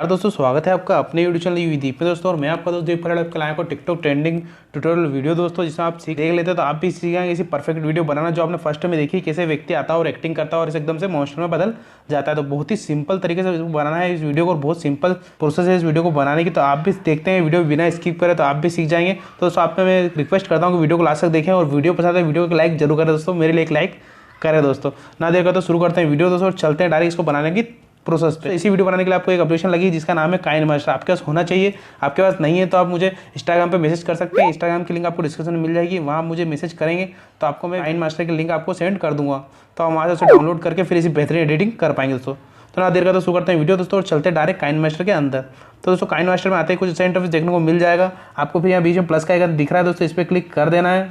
यार दोस्तों, स्वागत है आपका अपने यूट्यूब चैनल यूदीप में दोस्तों। और मैं आपका दोस्त दीप आपके लाया को टिकटॉक ट्रेंडिंग ट्यूटोरियल वीडियो दोस्तों, जिसमें आप सीख देख लेते हो तो आप भी सीख जाएंगे इसी परफेक्ट वीडियो बनाना जो आपने फर्स्ट में देखी, कैसे व्यक्ति आता है और एक्टिंग करता है और इस एकदम से मॉन्स्टर में बदल जाता है। तो बहुत ही सिंपल तरीके से बनाना है इस वीडियो को और बहुत सिंपल प्रोसेस है इस वीडियो को बनाने की। तो आप भी देखते हैं वीडियो बिना स्किप करें तो आप भी सीख जाएंगे। तो दोस्तों आप मैं रिक्वेस्ट करता हूँ कि वीडियो को लास्ट तक देखें और वीडियो पसंद है वीडियो को लाइक जरूर करें दोस्तों, मेरे लिए एक लाइक करें दोस्तों। ना देर कर तो शुरू करते हैं वीडियो दोस्तों और चलते हैं डायरेक्ट इसको बनाने की प्रोसेस पे। इसी वीडियो बनाने के लिए आपको एक एप्लीकेशन लगी जिसका नाम है काइन मास्टर, आपके पास होना चाहिए। आपके पास नहीं है तो आप मुझे इंस्टाग्राम पे मैसेज कर सकते हैं, इंस्टाग्राम की लिंक आपको डिस्क्रिप्शन में मिल जाएगी, वहाँ आप मुझे मैसेज करेंगे तो आपको मैं काइन मास्टर की लिंक आपको सेंड कर दूंगा। तो हम वहाँ से उसे डाउनलोड करके फिर इसी बेहतरीन एडिटिंग कर पाएंगे दोस्तों। तो ना देर का तो शुरू करते हैं वीडियो दोस्तों और चलते हैं डायरेक्ट काइन मास्टर के अंदर। तो दोस्तों काइन मास्टर में आते ही कुछ ऐसा इंटरफेस देखने को मिल जाएगा आपको। फिर यहाँ बीच में प्लस का आइकन दिख रहा है दोस्तों, इस पर क्लिक कर देना है।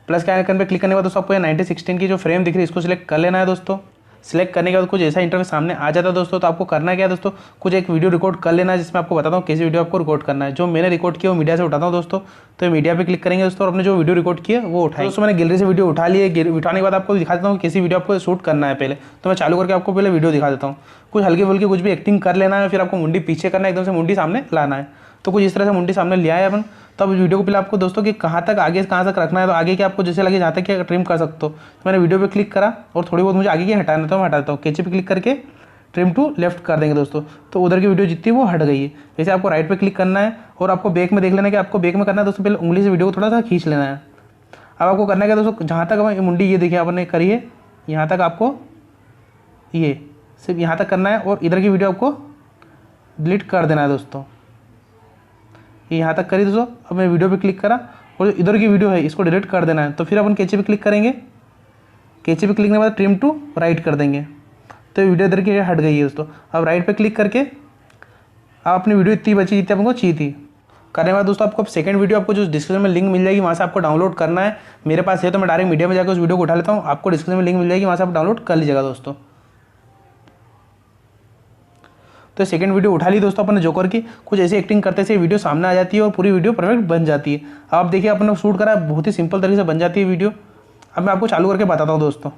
प्लस के आइकन पे क्लिक करने के बाद दोस्तों आपको ये 1916 की जो फ्रेम दिख रही है इसको सिलेक्ट कर लेना है दोस्तों। सिलेक्ट करने के बाद कुछ ऐसा इंटरफेस सामने आ जाता है दोस्तों। तो आपको करना क्या है दोस्तों, कुछ एक वीडियो रिकॉर्ड कर लेना है जिसमें आपको बताता हूँ कैसी वीडियो आपको रिकॉर्ड करना है। जो मैंने रिकॉर्ड किया वो मीडिया से उठाता हूँ दोस्तों। तो ये मीडिया पे क्लिक करेंगे दोस्तों और अपने जो वीडियो रिकॉर्ड किया वो उठाएंगे दोस्तों। मैंने गैलरी से वीडियो उठा लिए, उठाने के बाद आपको दिखा देता हूँ कैसी वीडियो आपको शूट करना है पहले। तो मैं चालू करके आपको पहले वीडियो दिखा देता हूँ। कुछ हल्की फुल्की कुछ भी एक्टिंग कर लेना है, फिर आपको मुंडी पीछे करना है, एकदम से मुंडी सामने लाना है। तो कुछ इस तरह से मुंडी सामने लिया है अपन। तो अब वीडियो को पहले आपको दोस्तों कि कहाँ तक आगे से कहाँ तक रखना है, तो आगे के आपको जैसे लगे जहाँ तक कि ट्रिम कर सकते हो। तो मैंने वीडियो पे क्लिक करा और थोड़ी बहुत मुझे आगे की हटाना था, मैं हटा देता हूँ। कैचे पे क्लिक करके ट्रिम टू लेफ्ट कर देंगे दोस्तों। तो उधर की वीडियो जितनी वो हट गई है। जैसे आपको राइट पे क्लिक करना है और आपको बैक में देख लेना है कि आपको बैक में करना है दोस्तों। पहले उंगली से वीडियो को थोड़ा सा खींच लेना है। अब आपको करना है क्या दोस्तों, जहाँ तक मुंडी ये देखिए आपने करी है, यहाँ तक आपको ये सिर्फ यहाँ तक करना है और इधर की वीडियो आपको डिलीट कर देना है दोस्तों। ये यहाँ तक करी दोस्तों। अब मैं वीडियो पे क्लिक करा और जो इधर की वीडियो है इसको डिलीट कर देना है। तो फिर अपन कैचे पे क्लिक करेंगे। कैचे पे क्लिक करने के बाद ट्रिम टू राइट कर देंगे। तो वीडियो इधर की हट गई है दोस्तों। अब राइट पे क्लिक करके आप अपनी वीडियो इतनी बची जितनी आपको चाहिए थी करने के बाद दोस्तों आपको सेकंड वीडियो आपको जो डिस्क्रिप्शन में लिंक मिल जाएगी वहाँ से आपको डाउनलोड करना है। मेरे पास है तो मैं डायरेक्ट मीडिया में जाकर उस वीडियो को उठा लेता हूँ। आपको डिस्क्रिप्शन में लिंक मिल जाएगी, वहाँ से आप डाउनलोड कर लीजिएगा दोस्तों। तो सेकंड वीडियो उठा ली दोस्तों अपने जोकर की। कुछ ऐसी एक्टिंग करते से वीडियो सामने आ जाती है और पूरी वीडियो परफेक्ट बन जाती है। अब आप देखिए अपने शूट करा, बहुत ही सिंपल तरीके से बन जाती है वीडियो। अब मैं आपको चालू करके बताता हूँ दोस्तों।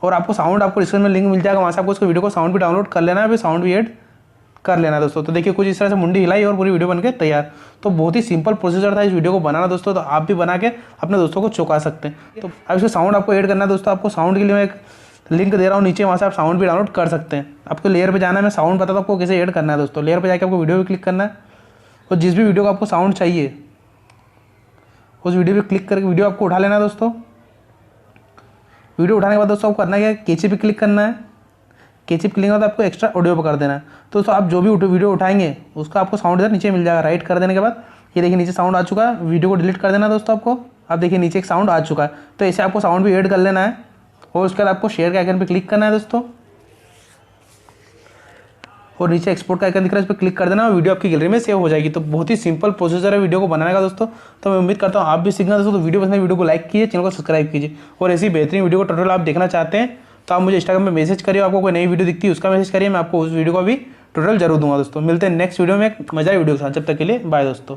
और आपको साउंड आपको डिस्क्रिप्शन में लिंक मिल जाएगा, वहाँ से आपको उसको वीडियो को साउंड भी डाउनलोड कर लेना है, फिर साउंड भी ऐड कर लेना है दोस्तों। तो देखिए कुछ इस तरह से मुंडी हिलाई और पूरी वीडियो बनके तैयार। तो बहुत ही सिंपल प्रोसीजर था इस वीडियो को बनाना दोस्तों। तो आप भी बना के अपने दोस्तों को चौंका सकते हैं। तो अब इसको साउंड आपको ऐड करना है दोस्तों। आपको साउंड के लिए मैं एक लिंक दे रहा हूँ नीचे, वहाँ से आप साउंड भी डाउनलोड कर सकते हैं। आपको लेयर पे जाना है, मैं साउंड बताता हूँ आपको कैसे ऐड करना है दोस्तों। लेयर पे जाके आपको वीडियो पे क्लिक करना है और जिस भी वीडियो को आपको साउंड चाहिए उस वीडियो पे क्लिक करके वीडियो आपको उठा लेना है दोस्तों। वीडियो उठाने के बाद दोस्तों आपको करना क्या है, कैचे पे क्लिक करना है। कैचे पे क्लिक करने के बाद आपको एक्स्ट्रा ऑडियो पे कर देना है। तो दोस्तों आप जो भी वीडियो उठाएंगे उसका आपको साउंड इधर नीचे मिल जाएगा। राइट कर देने के बाद ये देखिए नीचे साउंड आ चुका है। वीडियो को डिलीट कर देना है दोस्तों आपको। आप देखिए नीचे एक साउंड आ चुका है। तो ऐसे आपको साउंड भी ऐड कर लेना है और उसके बाद आपको शेयर के आइकन पे क्लिक करना है दोस्तों। और नीचे एक्सपोर्ट का आइकन दिख रहा है, इस पर क्लिक कर देना और वीडियो आपकी गैलरी में सेव हो जाएगी। तो बहुत ही सिंपल प्रोसीजर है वीडियो को बनाने का दोस्तों। तो मैं उम्मीद करता हूँ आप भी सीखना दोस्तों। तो वीडियो पसंद है वीडियो को लाइक कीजिए, चैनल को सब्सक्राइब कीजिए। और ऐसी बेहतरीन वीडियो को ट्यूटोरियल आप देखना चाहते हैं तो आप मुझे इंस्टाग्राम में मैसेज करिए। आपको कोई नई वीडियो दिखती है उसका मैसेज करिए, मैं आपको उस वीडियो का भी ट्यूटोरियल जरूर दूंगा दोस्तों। मिलते हैं नेक्स्ट वीडियो में एक मजा वीडियो के साथ। जब तक के लिए बाय दोस्तों।